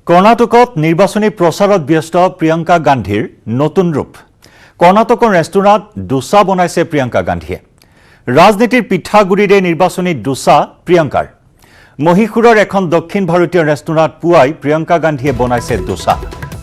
কৰ্ণাটকত নিৰ্বাচনী প্ৰচাৰত ব্যস্ত প্ৰিয়ংকা গান্ধীৰ নতুন ৰূপ। কৰ্ণাটকৰ ৰেষ্টুৰাঁত ডোছা বনাইছে প্ৰিয়ংকা গান্ধীয়ে। ৰাজনীতিৰ পিঠাগুৰিৰে নিৰ্বাচনী ডোছা প্ৰিয়ংকাৰ। মহীশূৰৰ এখন দক্ষিণ ভাৰতীয় ৰেষ্টুৰাঁত পুৱাই প্ৰিয়ংকা গান্ধীয়ে বনাইছে ডোছা।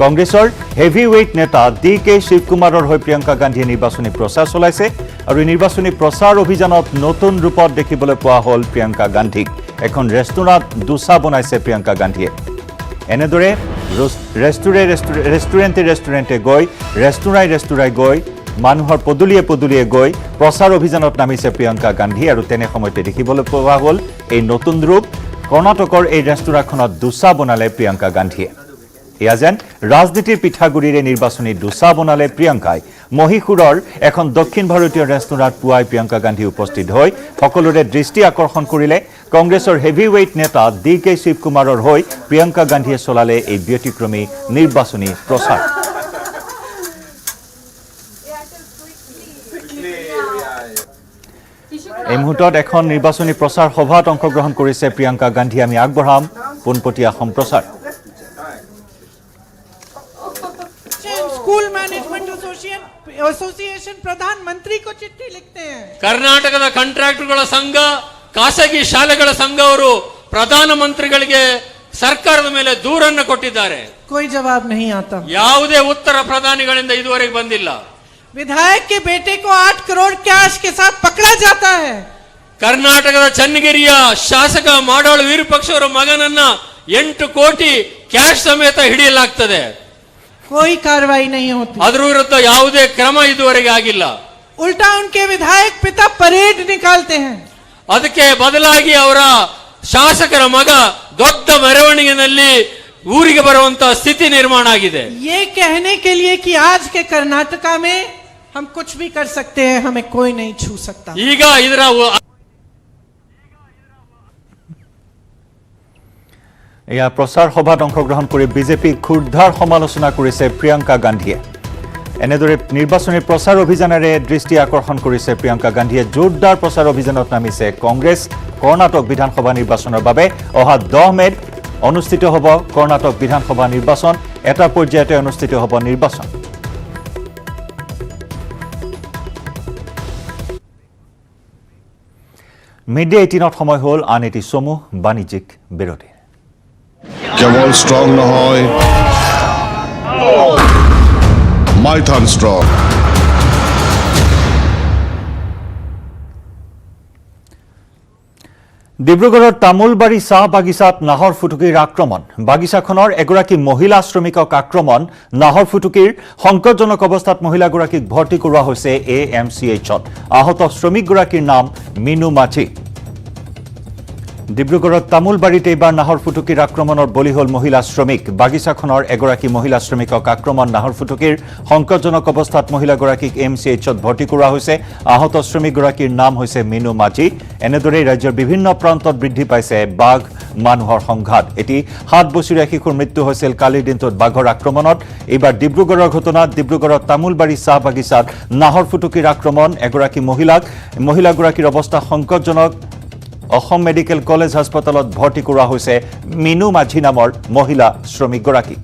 কংগ্ৰেছৰ হেভিৱেইট নেতা ডি.কে. শিৱকুমাৰৰ হৈ প্ৰিয়ংকা গান্ধীয়ে নিৰ্বাচনী প্ৰচাৰ চলাইছে আৰু নিৰ্বাচনী প্ৰচাৰ অভিযানত নতুন ৰূপত দেখিবলৈ পোৱা হ'ল প্ৰিয়ংকা গান্ধীক। এখন ৰেষ্টুৰাঁত ডোছা বনাইছে প্ৰিয়ংকা গান্ধীয়ে। এনেদৰে ৰেষ্টুৰেণ্টে গৈ ৰেষ্টুৰাই গৈ মানুহৰ পদূলিয়ে গৈ প্ৰচাৰ অভিযানত নামিছে প্ৰিয়ংকা গান্ধী আৰু তেনে সময়তে দেখিবলৈ পোৱা হ'ল এই নতুন ৰূপ। কৰ্ণাটকৰ এই ৰেষ্টুৰাঁখনত ডোছা বনালে প্ৰিয়ংকা গান্ধীয়ে। এয়া যেন ৰাজনীতিৰ পিঠাগুৰিৰে নিৰ্বাচনী ডোছা বনালে প্ৰিয়ংকাই। মহীশূৰৰ এখন দক্ষিণ ভাৰতীয় ৰেষ্টুৰাঁত পুৱাই প্ৰিয়ংকা গান্ধী উপস্থিত হৈ সকলোৰে দৃষ্টি আকৰ্ষণ কৰিলে। কংগ্ৰেছৰ হেভিৱেইট নেতা ডি.কে. শিৱকুমাৰৰ হৈ প্ৰিয়ংকা গান্ধীয়ে চলালে এই ব্যতিক্ৰমী নিৰ্বাচনী প্ৰচাৰ। এই মুহূৰ্তত এখন নিৰ্বাচনী প্ৰচাৰ সভাত অংশগ্ৰহণ কৰিছে প্ৰিয়ংকা গান্ধী। আমি আগবঢ়াম পোনপটীয়া সম্প্ৰচাৰ। स्कूल मैनेजमेंट एसोसिएशन प्रधानमंत्री को चिट्ठी लिखते हैं। ಕರ್ನಾಟಕದ ಕಾಂಟ್ರಾಕ್ಟರ್ಗಳ ಸಂಘ, ಖಾಸಗಿ ಶಾಲೆಗಳ ಸಂಘ ಅವರು ಪ್ರಧಾನಮಂತ್ರಿಗಳಿಗೆ ಸರ್ಕಾರದ ಮೇಲೆ ದೂರನ್ನು ಕೊಟ್ಟಿದ್ದಾರೆ. कोई जवाब नहीं आता। ಯಾವುದೇ ಉತ್ತರ ಪ್ರಧಾನಿಗಳಿಂದ ಇದುವರೆಗೆ ಬಂದಿಲ್ಲ. विधायक के बेटे को 8 करोड़ कैश के साथ पकड़ा जाता है। ಕರ್ನಾಟಕದ ಚನ್ನಗಿರಿಯ ಶಾಸಕ ಮಾಡಾಳು ವಿರೂಪಾಕ್ಷ ಅವರ ಮಗನನ್ನ 8 ಕೋಟಿ ಕ್ಯಾಶ್ ಸಮೇತ ಹಿಡಿಯಲಾಗ್ತದೆ. कोई कार्रवाई नहीं होती। ಅದರ ವಿರುದ್ಧ ಯಾವುದೇ ಕ್ರಮ ಇದುವರೆಗೆ ಆಗಿಲ್ಲ. उल्टा उनके विधायक पिता परेड निकालते हैं। ಅದಕ್ಕೆ ಬದಲಾಗಿ ಅವರ ಶಾಸಕರ ಮಗ ದೊಡ್ಡ ಮೆರವಣಿಗೆಯಲ್ಲಿ ಊರಿಗೆ ಬರುವಂತ ಸ್ಥಿತಿ ನಿರ್ಮಾಣ ಆಗಿದೆ. ये कहने के लिए कि आज के कर्नाटका में हम कुछ भी कर सकते हैं, हमें कोई नहीं छू सकता। ಈಗ ಇದರ এয়া প্ৰচাৰ সভাত অংশগ্ৰহণ কৰি বিজেপিক ক্ষুৰ্ধাৰ সমালোচনা কৰিছে প্ৰিয়ংকা গান্ধীয়ে। এনেদৰে নিৰ্বাচনী প্ৰচাৰ অভিযানেৰে দৃষ্টি আকৰ্ষণ কৰিছে প্ৰিয়ংকা গান্ধীয়ে। জোৰদাৰ প্ৰচাৰ অভিযানত নামিছে কংগ্ৰেছ। কৰ্ণাটক বিধানসভা নিৰ্বাচনৰ বাবে অহা 10 মেত অনুষ্ঠিত হ'ব কৰ্ণাটক বিধানসভা নিৰ্বাচন। এটা পৰ্যায়তে অনুষ্ঠিত হ'ব নিৰ্বাচন। মিড-ডে 18ত সময় হ'ল আন এটি চমু বাণিজ্যিক বিৰতি। কেৱল ষ্ট্ৰং নহয়, মাইথান ষ্ট্ৰং। ডিব্ৰুগড়ৰ তামোলবাৰী চাহ বাগিচাত নাহৰ ফুটুকীৰ আক্ৰমণ। বাগিচাখনৰ এগৰাকী মহিলা শ্ৰমিকক আক্ৰমণ। নাহৰ ফুটুকীৰ সংকটজনক অৱস্থাত মহিলাগৰাকীক ভৰ্তি কৰোৱা হৈছে AMCHত। আহত শ্ৰমিকগৰাকীৰ নাম মিনু মাঝি। ডিব্ৰুগড়ত তামোলবাৰীত এইবাৰ নাহৰ ফুটুকীৰ আক্ৰমণৰ বলি হ'ল মহিলা শ্ৰমিক। বাগিচাখনৰ এগৰাকী মহিলা শ্ৰমিকক আক্ৰমণ। নাহৰ ফুটুকীৰ সংকটজনক অৱস্থাত মহিলাগৰাকীক AMCHত ভৰ্তি কৰোৱা হৈছে। আহত শ্ৰমিকগৰাকীৰ নাম হৈছে মিনু মাঝি। এনেদৰেই ৰাজ্যৰ বিভিন্ন প্ৰান্তত বৃদ্ধি পাইছে বাঘ মানুহৰ সংঘাত। এটি 7 বছৰীয়া শিশুৰ মৃত্যু হৈছিল কালিৰ দিনটোত বাঘৰ আক্ৰমণত। এইবাৰ ডিব্ৰুগড়ৰ ঘটনাত ডিব্ৰুগড়ত তামোলবাৰী চাহ বাগিচাত নাহৰ ফুটুকীৰ আক্ৰমণ। এগৰাকী মহিলাগৰাকীৰ অৱস্থা সংকটজনক। অসম মেডিকেল কলেজ হাস্পতালত ভৰ্তি কৰোৱা হৈছে মিনু মাঝি নামৰ মহিলা শ্ৰমিকগৰাকীক।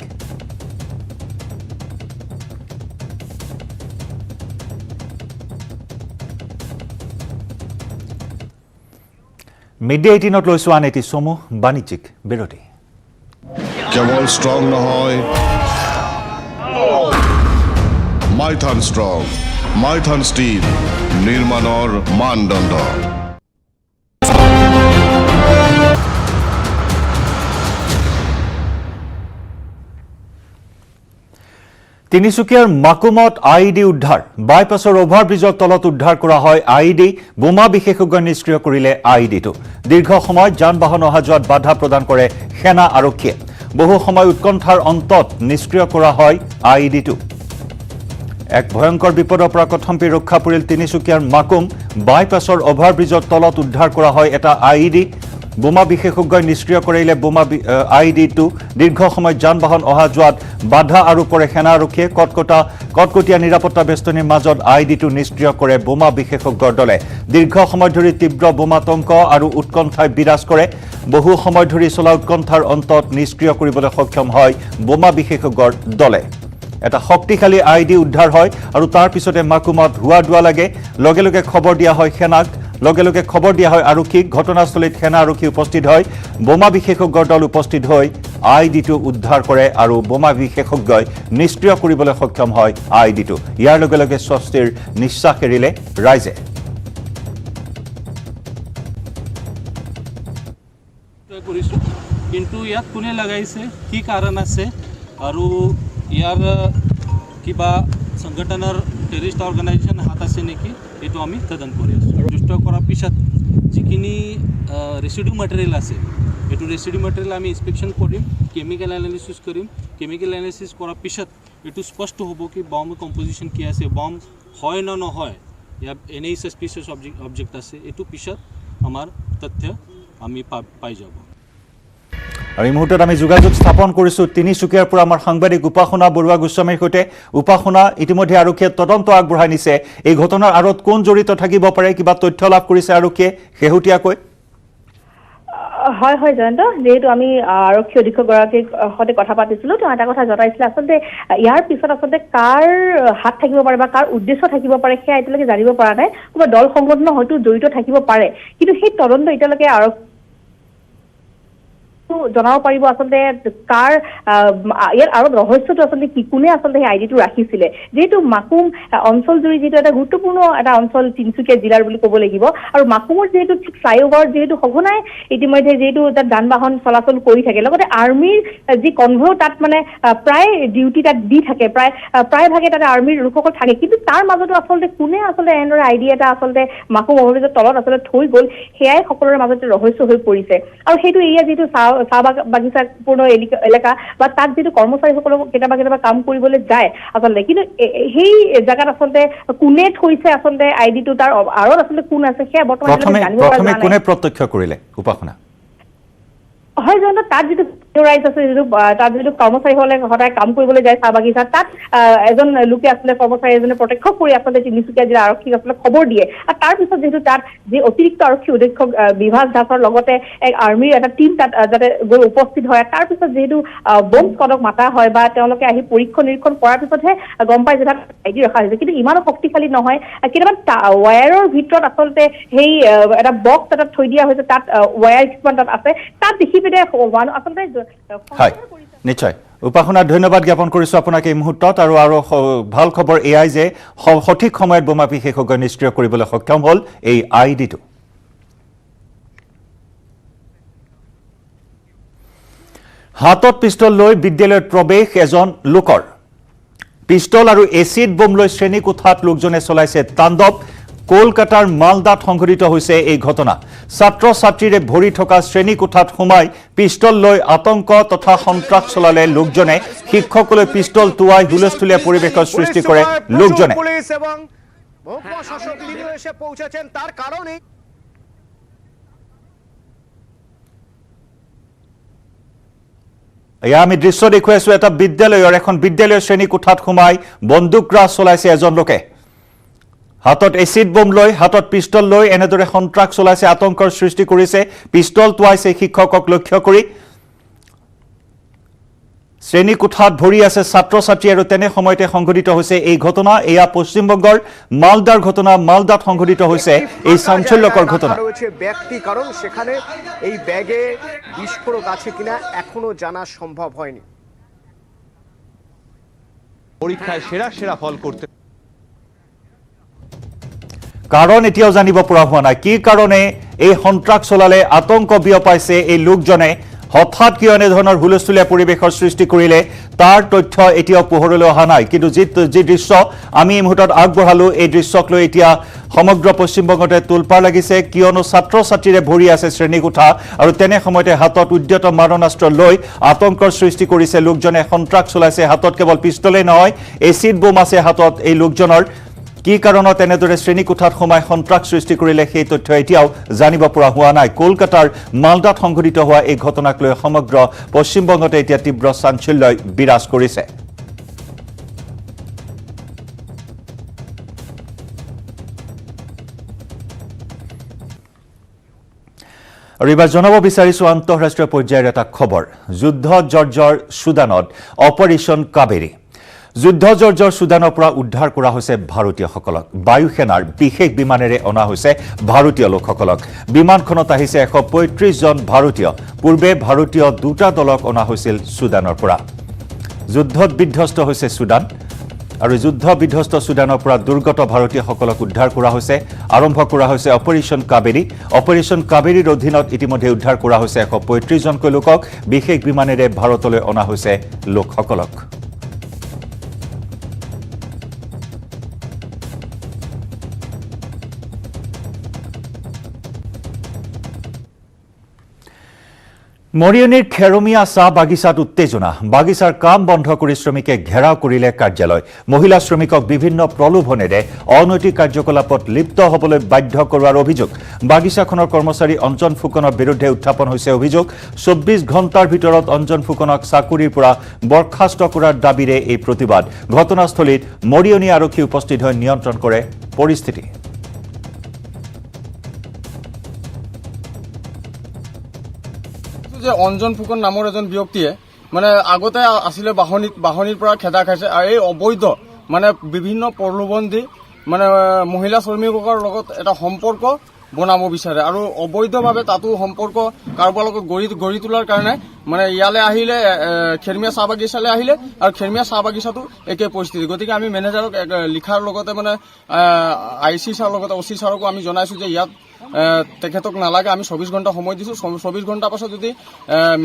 মিড-ডে 18ত লৈছো আন এটি চমু বাণিজ্যিক বিৰতি। কেৱল ষ্ট্ৰং নহয়, মাইথান ষ্ট্ৰং। মাইথান ষ্টীল, নিৰ্মাণৰ মানদণ্ড। তিনিচুকীয়াৰ মাকুমত IED উদ্ধাৰ। বাইপাছৰ অভাৰব্ৰিজৰ তলত উদ্ধাৰ কৰা হয় IED। বোমা বিশেষজ্ঞই নিষ্ক্ৰিয় কৰিলে IEDটো। দীৰ্ঘ সময় যান বাহন অহা যোৱাত বাধা প্ৰদান কৰে সেনা আৰক্ষীয়ে। বহু সময় উৎকণ্ঠাৰ অন্তত নিষ্ক্ৰিয় কৰা হয় IEDটো। এক ভয়ংকৰ বিপদৰ পৰা কথমপি ৰক্ষা পৰিল তিনিচুকীয়াৰ মাকুম। বাইপাছৰ অভাৰব্ৰিজৰ তলত উদ্ধাৰ কৰা হয় এটা IED। বোমা বিশেষজ্ঞই নিষ্ক্ৰিয় কৰিলে IEDটো। দীৰ্ঘ সময় যান বাহন অহা যোৱাত বাধা আৰোপ কৰে সেনা আৰক্ষীয়ে। কটকটীয়া নিৰাপত্তা বেষ্টনীৰ মাজত IEDটো নিষ্ক্ৰিয় কৰে বোমা বিশেষজ্ঞৰ দলে। দীৰ্ঘ সময় ধৰি তীব্ৰ বোমাতংক আৰু উৎকণ্ঠাই বিৰাজ কৰে। বহু সময় ধৰি চলা উৎকণ্ঠাৰ অন্তত নিষ্ক্ৰিয় কৰিবলৈ সক্ষম হয় বোমা বিশেষজ্ঞৰ দলে এটা শক্তিশালী আইডি উদ্ধাৰ হয় আৰু তাৰ পিছতে মাকুমত হুৱা দুৱা লাগে লগে লগে খবৰ দিয়া হয় সেনাক লগে লগে খবৰ দিয়া হয় আৰক্ষীক ঘটনাস্থলীত সেনা আৰক্ষী উপস্থিত হয় বোমা বিশেষজ্ঞৰ দল উপস্থিত হৈ আইডিটো উদ্ধাৰ কৰে আৰু বোমা বিশেষজ্ঞই নিষ্ক্ৰিয় কৰিবলৈ সক্ষম হয় আইডিটো ইয়াৰ লগে লগে স্বস্তিৰ নিশ্বাস এৰিলে ৰাইজে কৰিছোঁ কিন্তু ইয়াত কোনে লগাইছে কি কাৰণ আছে আৰু ইয়াৰ কিবা সংগঠনৰ টেৰৰিষ্ট অৰ্গেনাইজেশ্যন হাত আছে নেকি এইটো আমি তদন্ত কৰি আছোঁ দুষ্ট কৰাৰ পিছত যিখিনি ৰেচিডিউ মেটেৰিয়েল আছে এইটো ৰেচিডিউ মেটেৰিয়েল আমি ইনস্পেকশ্যন কৰিম কেমিকেল এনালিচিছ কৰিম কেমিকেল এনালিচিছ কৰাৰ পিছত এইটো স্পষ্ট হ'ব কি বম কম্পজিশ্যন কি আছে বম হয় না নহয় ইয়াত এনেই সাসপিচিয়াছ অবজেক্ট আছে এইটো পিছত আমাৰ তথ্য আমি পাই যাব আৰু এই মুহূৰ্তত আমি যোগাযোগ স্থাপন কৰিছোঁ তিনিচুকীয়াৰ পৰা আমাৰ সাংবাদিক উপাসনা বৰুৱা গোস্বামীৰ সৈতে উপাসনা ইতিমধ্যে আৰক্ষীয়ে তদন্ত আগবঢ়াই নিছে এই ঘটনাৰ আঁৰত কোন জড়িত থাকিব পাৰে কিবা তথ্য লাভ কৰিছে আৰক্ষীয়ে শেহতীয়াকৈ হয় হয় জয়ন্ত যেহেতু আমি আৰক্ষী অধীক্ষকগৰাকীৰ সৈতে কথা পাতিছিলোঁ তেওঁ এটা কথা জনাইছিলে আচলতে ইয়াৰ পিছত আচলতে কাৰ হাত থাকিব পাৰে বা কাৰ উদ্দেশ্য থাকিব পাৰে সেয়া এতিয়ালৈকে জানিব পৰা নাই কোনোবা দল সংগঠন হয়তো জড়িত থাকিব পাৰে কিন্তু সেই তদন্ত এতিয়ালৈকে আৰক্ষী জনাব পাৰিব আচলতে কাৰ ইয়াৰ আৰু ৰহস্যটো আচলতে কি কোনে আচলতে সেই আইডিটো ৰাখিছিলে যেহেতু মাকুম অঞ্চল জুৰি যিটো এটা গুৰুত্বপূৰ্ণ এটা অঞ্চল তিনিচুকীয়া জিলাৰ বুলি ক'ব লাগিব আৰু মাকুমৰ যিহেতু ফ্লাইঅভাৰ যিহেতু সঘনাই ইতিমধ্যে যিহেতু তাত যান বাহন চলাচল কৰি থাকে লগতে আৰ্মিৰ যি কনভয় তাত মানে প্ৰায় ডিউটি তাত দি থাকে প্ৰায়ভাগে তাতে আৰ্মিৰ লোকসকল থাকে কিন্তু তাৰ মাজতো আচলতে কোনে আচলতে এনেদৰে আইডি এটা আচলতে মাকুম অভিযোগৰ তলত আচলতে থৈ গ'ল সেয়াই সকলোৰে মাজতে ৰহস্য হৈ পৰিছে আৰু সেইটো এয়া যিটো চাহ বাগিচাপূৰ্ণ এলেকা বা তাত যিটো কৰ্মচাৰীসকলক কেতিয়াবা কাম কৰিবলৈ যায় আচলতে কিন্তু সেই জেগাত আচলতে কোনে থৈছে আচলতে আইডিটো তাৰ আঁৰত আচলতে কোন আছে সেয়া বৰ্তমান জানিব পৰা প্ৰথমে কোনে প্ৰত্যক্ষ কৰিলে উপাসনা হয় জানো তাত যিটো ৰাইজ আছে যিটো তাত যিটো কৰ্মচাৰীসকলে সদায় কাম কৰিবলৈ যায় চাহ বাগিচাত তাত এজন লোকে আচলতে কৰ্মচাৰী এজনে প্ৰত্যক্ষ কৰি আচলতে তিনিচুকীয়া জিলা আৰক্ষীক আচলতে খবৰ দিয়ে আৰু তাৰপিছত যিহেতু তাত যি অতিৰিক্ত আৰক্ষী অধীক্ষক বিভাস দাসৰ লগতে এক আৰ্মিৰ এটা টিম তাত যাতে গৈ উপস্থিত হয় তাৰপিছত যিহেতু বম স্কোৱাডক মাতা হয় বা তেওঁলোকে আহি পৰীক্ষণ নিৰীক্ষণ কৰাৰ পিছতহে গম পায় যে তাত আইডি ৰখা হৈছে কিন্তু ইমানো শক্তিশালী নহয় কেতিয়াবা ৱায়াৰৰ ভিতৰত আচলতে সেই এটা বক্স এটাত থৈ দিয়া হৈছে তাত ৱায়াৰ কিছুমান তাত আছে তাত দেখি পিনে আচলতে হয় নিশ্চয় উপাসনা ধন্যবাদ জ্ঞাপন কৰিছোঁ আপোনাক এই মুহূৰ্তত আৰু ভাল খবৰ এয়াই যে সঠিক সময়ত বোমা বিশেষজ্ঞ নিষ্ক্ৰিয় কৰিবলৈ সক্ষম হ'ল এই আইডিটো হাতত পিষ্টল লৈ বিদ্যালয়ত প্ৰৱেশ এজন লোকৰ পিষ্টল আৰু এচিড বোম লৈ শ্ৰেণীকোঠাত লোকজনে চলাইছে তাণ্ডৱ কলকাতাৰ মালদাত সংঘটিত হৈছে এই ঘটনা ছাত্ৰ ছাত্ৰীৰে ভৰি থকা শ্ৰেণীকোঠাত সোমাই পিষ্টল লৈ আতংক তথা সন্ত্ৰাস চলালে লোকজনে শিক্ষকলৈ পিষ্টল টুৱাই হুলস্থুলীয়া পৰিৱেশৰ সৃষ্টি কৰে লোকজনে পুলিশ এবং মহকুমা শাসক তিনি এসে পৌঁছেছেন তাৰ কাৰণে এয়া আমি দৃশ্য দেখুৱাই আছো এটা বিদ্যালয়ৰ এখন বিদ্যালয়ৰ শ্ৰেণীকোঠাত সোমাই বন্দুকৰাজ চলাইছে এজন লোকে হাতত এচিড বোম লৈ হাতত পিষ্টল লৈ এনেদৰে সন্ত্ৰাস চলাইছে আতংকৰ সৃষ্টি কৰিছে পিষ্টল টুৱাইছে শিক্ষকক লক্ষ্য কৰি শ্ৰেণীকোঠাত ভৰি আছে ছাত্ৰ ছাত্ৰী আৰু তেনে সময়তে সংঘটিত হৈছে এই ঘটনা এয়া পশ্চিমবংগৰ মালদাৰ ঘটনা মালদাত সংঘটিত হৈছে এই চাঞ্চল্যকৰ ঘটনা রয়েছে ব্যক্তি কারণ সেখানে এই ব্যাগে বিস্ফোরক আছে কিনা এখনো জানা সম্ভব হয়নি পরীক্ষায় সেরা ফল করতে কাৰণ এতিয়াও জানিব পৰা হোৱা নাই কি কাৰণে এই সন্ত্ৰাস চলালে আতংক বিয়পাইছে এই লোকজনে হঠাৎ কিয় এনেধৰণৰ হুলস্থুলীয়া পৰিৱেশৰ সৃষ্টি কৰিলে তাৰ তথ্য এতিয়াও পোহৰলৈ অহা নাই কিন্তু যি দৃশ্য আমি এই মুহূৰ্তত আগবঢ়ালো এই দৃশ্যক লৈ এতিয়া সমগ্ৰ পশ্চিমবংগতে তোলপাৰ লাগিছে কিয়নো ছাত্ৰ ছাত্ৰীৰে ভৰি আছে শ্ৰেণীকোঠা আৰু তেনে সময়তে হাতত উদ্যত মাৰণাস্ত্ৰ লৈ আতংকৰ সৃষ্টি কৰিছে লোকজনে সন্ত্ৰাস চলাইছে হাতত কেৱল পিষ্টলেই নহয় এচিড বোম আছে হাতত এই লোকজনৰ কি কাৰণত এনেদৰে শ্ৰেণীকোঠাত সোমাই সন্ত্ৰাস সৃষ্টি কৰিলে সেই তথ্য এতিয়াও জানিব পৰা হোৱা নাই কলকাতাৰ মালদাত সংঘটিত হোৱা এই ঘটনাক লৈ সমগ্ৰ পশ্চিমবংগতে এতিয়া তীব্ৰ চাঞ্চল্যই বিৰাজ কৰিছে আৰু এবাৰ জনাব বিচাৰিছো আন্তঃৰাষ্ট্ৰীয় পৰ্যায়ৰ এটা খবৰ যুদ্ধ জৰ্জৰ সুদানত অপাৰেশ্যন কাবেৰী যুদ্ধ জৰ্জৰ সুদানৰ পৰা উদ্ধাৰ কৰা হৈছে ভাৰতীয়সকলক বায়ু সেনাৰ বিশেষ বিমানেৰে অনা হৈছে ভাৰতীয় লোকসকলক বিমানখনত আহিছে 135 জন ভাৰতীয় পূৰ্বে ভাৰতীয় দুটা দলক অনা হৈছিল সুদানৰ পৰা যুদ্ধত বিধ্বস্ত হৈছে সুদান আৰু যুদ্ধ বিধ্বস্ত সুদানৰ পৰা দুৰ্গত ভাৰতীয়সকলক উদ্ধাৰ কৰা হৈছে আৰম্ভ কৰা হৈছে অপাৰেশ্যন কাবেৰীৰ অধীনত ইতিমধ্যে উদ্ধাৰ কৰা হৈছে 135 জনকৈ লোকক বিশেষ বিমানেৰে ভাৰতলৈ অনা হৈছে লোকসকলক মৰিয়নিৰ খেৰমীয়া চাহ বাগিচাত উত্তেজনা বাগিচাৰ কাম বন্ধ কৰি শ্ৰমিকে ঘেৰাও কৰিলে কাৰ্যালয় মহিলা শ্ৰমিকক বিভিন্ন প্ৰলোভনেৰে অনৈতিক কাৰ্যকলাপত লিপ্ত হ'বলৈ বাধ্য কৰোৱাৰ অভিযোগ বাগিচাখনৰ কৰ্মচাৰী অঞ্জন ফুকনৰ বিৰুদ্ধে উত্থাপন হৈছে অভিযোগ 24 ঘণ্টাৰ ভিতৰত অঞ্জন ফুকনক চাকৰিৰ পৰা বৰখাস্ত কৰাৰ দাবীৰে এই প্ৰতিবাদ ঘটনাস্থলীত মৰিয়নি আৰক্ষী উপস্থিত হৈ নিয়ন্ত্ৰণ কৰে পৰিস্থিতি যে অঞ্জন ফুকন নামৰ এজন ব্যক্তিয়ে মানে আগতে আসলে বাহনিৰ পৰা খেদা খাইছে আৰু এই অবৈধ মানে বিভিন্ন প্ৰলোভন দি মানে মহিলা শ্ৰমিকৰ লগত এটা সম্পৰ্ক বনাব বিচাৰে আৰু অবৈধভাৱে তাতো সম্পৰ্ক কাৰোবাৰ লগত গঢ়ি তোলাৰ কাৰণে মানে ইয়ালে আহিলে খেৰমীয়া চাহ বাগিচালৈ আহিলে আৰু খেৰমীয়া চাহ বাগিচাটো একে পৰিস্থিতি গতিকে আমি মেনেজাৰক লিখাৰ লগতে মানে আইচি ছাৰৰ লগতে অচি ছাৰকো আমি জনাইছো যে ইয়াত তেখেতক নালাগে আমি 24 ঘণ্টা সময় দিছো 24 ঘণ্টাৰ পাছত যদি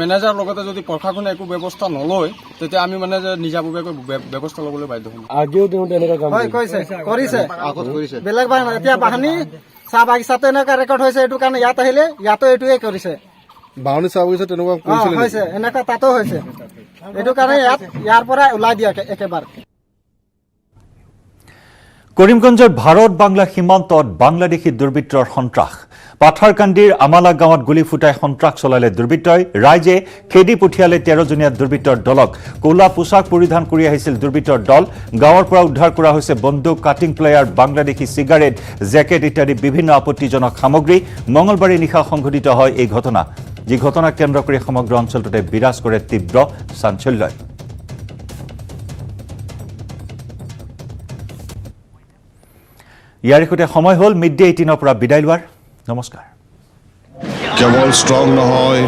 মেনেজাৰৰ লগতে যদি প্ৰশাসনে একো ব্যৱস্থা নলয় তেতিয়া আমি মানে নিজাববীয়াকৈ ব্যৱস্থা ল'বলৈ বাধ্য হ'ম আগেও তেওঁ তেনেকুৱা কাম কৰিছে বেলেগ এতিয়া বাহানি চাহ বাগিচাতে এনেকুৱা ৰেকৰ্ড হৈছে এইটো কাৰণে ইয়াত আহিলে ইয়াতো এইটোৱে কৰিছে বাহনি চাহ বাগিচা তেনেকুৱা হৈছে এনেকুৱা তাতো হৈছে এইটো কাৰণে ইয়াৰ পৰা ওলাই দিয়া একেবাৰে কৰিমগঞ্জৰ ভাৰত বাংলা সীমান্তত বাংলাদেশী দুৰ্বৃত্তৰ সন্ত্ৰাস পাথাৰকান্দিৰ আমালা গাঁৱত গুলি ফুটাই সন্ত্ৰাস চলালে দুৰ্বৃত্তই ৰাইজে খেদি পঠিয়ালে 13জনীয়া দুৰ্বৃত্তৰ দলক কোলা পোছাক পৰিধান কৰি আহিছিল দুৰ্বৃত্তৰ দল গাঁৱৰ পৰা উদ্ধাৰ কৰা হৈছে বন্দুক cutting player Bangladeshi cigarette jacket ইত্যাদি বিভিন্ন আপত্তিজনক সামগ্ৰী মঙলবাৰে নিশা সংঘটিত হয় এই ঘটনা যি ঘটনাক কেন্দ্ৰ কৰি সমগ্ৰ অঞ্চলটোতে বিৰাজ কৰে তীব্ৰ চাঞ্চল্যই ইয়াৰ সৈতে সময় হ'ল মিড ডে 18 পৰা বিদায় লোৱাৰ নমস্কাৰ কেৱল ষ্ট্ৰং নহয়